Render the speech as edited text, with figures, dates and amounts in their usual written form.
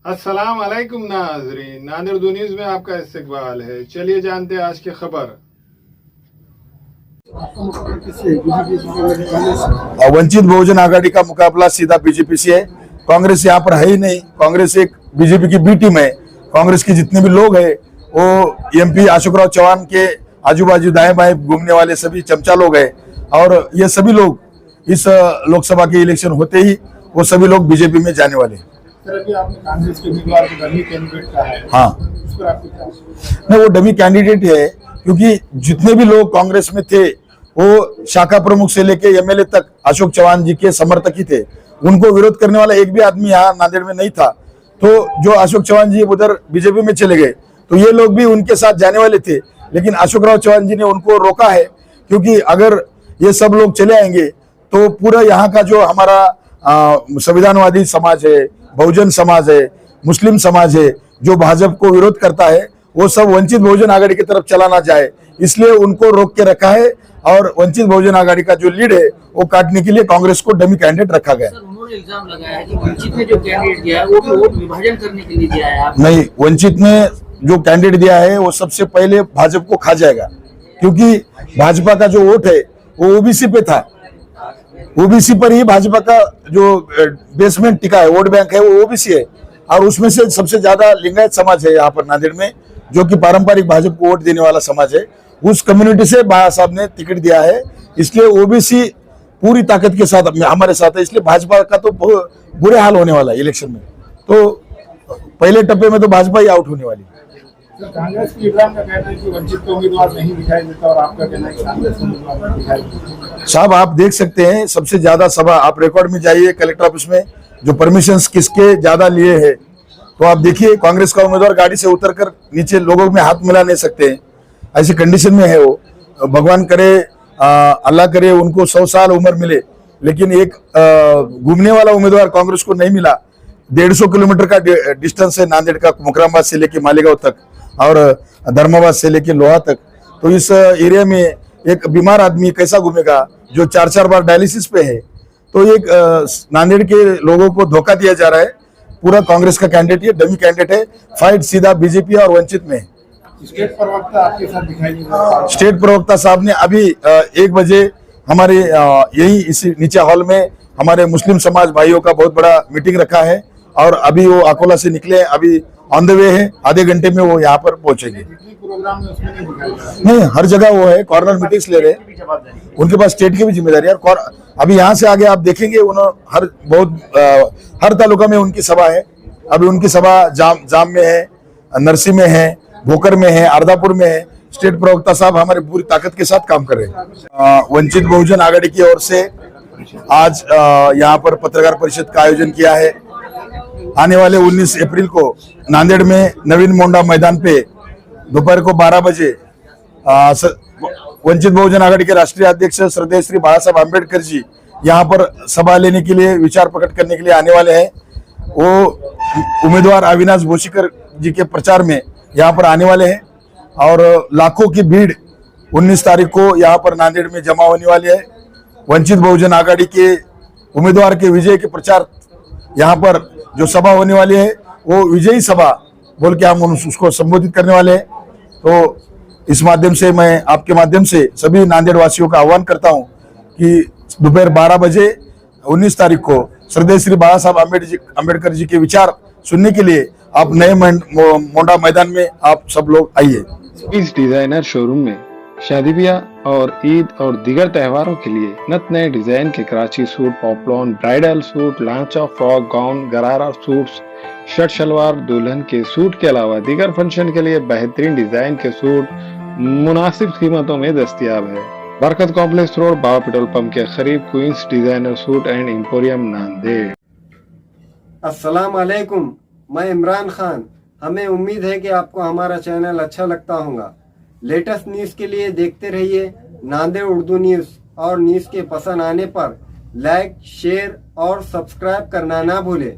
अस्सलाम वालेकुम नाज़रीन, नादिर दो न्यूज़ में आपका इस्तकबाल है। चलिए जानते हैं आज की खबर। वंचित बहुजन आघाड़ी का मुकाबला सीधा बीजेपी से है। कांग्रेस यहाँ पर है ही नहीं। कांग्रेस एक बीजेपी की बी टीम है। कांग्रेस के जितने भी लोग हैं वो एमपी अशोकराव चौहान के आजू बाजू दाएं बाएं घूमने वाले सभी चमचा लोग हैं, और ये सभी लोग इस लोकसभा के इलेक्शन होते ही वो सभी लोग बीजेपी में जाने वाले हैं। सर, अभी आपने कांग्रेस के उम्मीदवार को डमी कैंडिडेट कहा है। हाँ, इस पर आपकी क्या? नहीं, वो डमी कैंडिडेट है क्योंकि जितने भी लोग कांग्रेस में थे वो शाखा प्रमुख से लेके एमएलए तक अशोक चौहान जी के समर्थक ही थे। उनको विरोध करने वाला एक भी आदमी यहाँ नांदेड़ में नहीं था। तो जो अशोक चौहान जी उधर बीजेपी में चले गए तो ये लोग भी उनके साथ जाने वाले थे, लेकिन अशोकराव चौहान जी ने उनको रोका है, क्योंकि अगर ये सब लोग चले आएंगे तो पूरा यहाँ का जो हमारा संविधानवादी समाज है, बहुजन समाज है, मुस्लिम समाज है, जो भाजपा को विरोध करता है, वो सब वंचित बहुजन आघाड़ी की तरफ चला ना जाए, इसलिए उनको रोक के रखा है। और वंचित बहुजन आघाड़ी का जो लीड है वो काटने के लिए कांग्रेस को डमी कैंडिडेट रखा गया। सर, उन्होंने इल्जाम लगाया है कि वंचित ने जो कैंडिडेट दिया है वो भी वोट विभाजन करने के लिए दिया है। नहीं, वंचित ने जो कैंडिडेट दिया है वो सबसे पहले भाजपा को खा जाएगा, क्योंकि भाजपा का जो वोट है वो ओबीसी पे था। ओबीसी पर ही भाजपा का जो बेसमेंट टिका है, वोट बैंक है, वो ओबीसी है, और उसमें से सबसे ज्यादा लिंगायत समाज है यहाँ पर नांदेड़ में, जो कि पारंपरिक भाजपा को वोट देने वाला समाज है। उस कम्युनिटी से बाबा साहब ने टिकट दिया है, इसलिए ओबीसी पूरी ताकत के साथ हमारे साथ है। इसलिए भाजपा का तो बुरे हाल होने वाला है इलेक्शन में। तो पहले टप्पे में तो भाजपा ही आउट होने वाली है। कांग्रेस की इब्राहिम का कहना है कि वंचित को उम्मीदवार नहीं दिखाई देता, और आपका कहना है कि कांग्रेस को उम्मीदवार नहीं दिखाई देता। साहब, आप देख सकते हैं सबसे ज्यादा सभा, आप रिकॉर्ड में जाइए कलेक्टर ऑफिस में, जो परमिशंस किसके ज्यादा लिए हैं, तो आप देखिए कांग्रेस का उम्मीदवार गाड़ी से उतरकर नीचे लोगों में हाथ मिला नहीं सकते हैं, ऐसी कंडीशन में है वो। भगवान करे, अल्लाह करे उनको 100 साल उम्र मिले, लेकिन एक घूमने वाला उम्मीदवार कांग्रेस को नहीं मिला। 150 किलोमीटर का डिस्टेंस है नांदेड़ का, मुकराबाद से लेके मालेगांव तक और धर्माबाद से लेके लोहा तक। तो इस एरिया में एक बीमार आदमी कैसा घूमेगा जो 4-4 बार डायलिसिस पे है। तो एक नांदेड़ के लोगों को धोखा दिया जा रहा है। पूरा कांग्रेस का कैंडिडेट है, डमी कैंडिडेट है। फाइट सीधा बीजेपी और वंचित में। स्टेट प्रवक्ता आपके साथ दिखाई नहीं देता। स्टेट प्रवक्ता साहब ने अभी 1 बजे हमारे यही इसी नीचे हॉल में हमारे मुस्लिम समाज भाइयों का बहुत बड़ा मीटिंग रखा है, और अभी वो अकोला से निकले, अभी ऑन द वे है, आधे घंटे में वो यहाँ पर पहुंचेंगे। प्रोग्राम में उसमें नहीं दिखाई देता। नहीं, हर जगह वो है, कॉर्नर मीटिंग्स ले रहे हैं, उनके पास स्टेट की भी जिम्मेदारी है। और अभी यहाँ से आगे आप देखेंगे उन्होंने हर तालुका में उनकी सभा है। अभी उनकी सभा जाम में है, नरसी में है, भोकर में है, अर्दापुर में है। स्टेट प्रवक्ता साहब हमारे पूरी ताकत के साथ काम कर रहे हैं। वंचित बहुजन आघाड़ी की ओर से आज यहाँ पर पत्रकार परिषद का आयोजन किया है। आने वाले 19 अप्रैल को नांदेड़ में नवीन मोंडा मैदान पे दोपहर को 12 बजे वंचित बहुजन आघाड़ी के राष्ट्रीय अध्यक्ष श्रद्धेय श्री बाबा साहब अम्बेडकर जी यहाँ पर सभा लेने के लिए, विचार प्रकट करने के लिए आने वाले हैं। वो उम्मीदवार अविनाश भोशीकर जी के प्रचार में यहाँ पर आने वाले हैं, और लाखों की भीड़ 19 तारीख को यहाँ पर नांदेड़ में जमा होने वाली है। वंचित बहुजन आघाड़ी के उम्मीदवार के विजय के प्रचार, यहाँ पर जो सभा होने वाली है वो विजयी सभा बोल के हम उसको संबोधित करने वाले हैं। तो इस माध्यम से मैं आपके माध्यम से सभी नांदेड़ वासियों का आह्वान करता हूँ कि दोपहर 12 बजे 19 तारीख को श्रद्धेय श्री बाबा साहब अम्बेडकर जी के विचार सुनने के लिए आप नए मोंडा मैदान में आप सब लोग आइए। इस डिजाइनर शोरूम में शादी ब्याह और ईद और दीगर त्योहारों के लिए नत नए डिजाइन के Karachi suit, poplin, bridal suit, लांचा, frock, gown, gharara suits, shirt shalwar, दुल्हन के सूट के अलावा दीगर फंक्शन के लिए बेहतरीन डिजाइन के सूट मुनासिब कीमतों में दस्तयाब है। Barkat complex road, Baba petrol pump के करीब, queens designer suit and emporium Nanded. अस्सलाम वालेकुम, मैं इमरान खान। हमें उम्मीद है कि आपको हमारा चैनल अच्छा लगता होगा। लेटेस्ट न्यूज़ के लिए देखते रहिए नांदेड़ उर्दू न्यूज़, और न्यूज़ के पसंद आने पर लाइक, शेयर और सब्सक्राइब करना ना भूलें।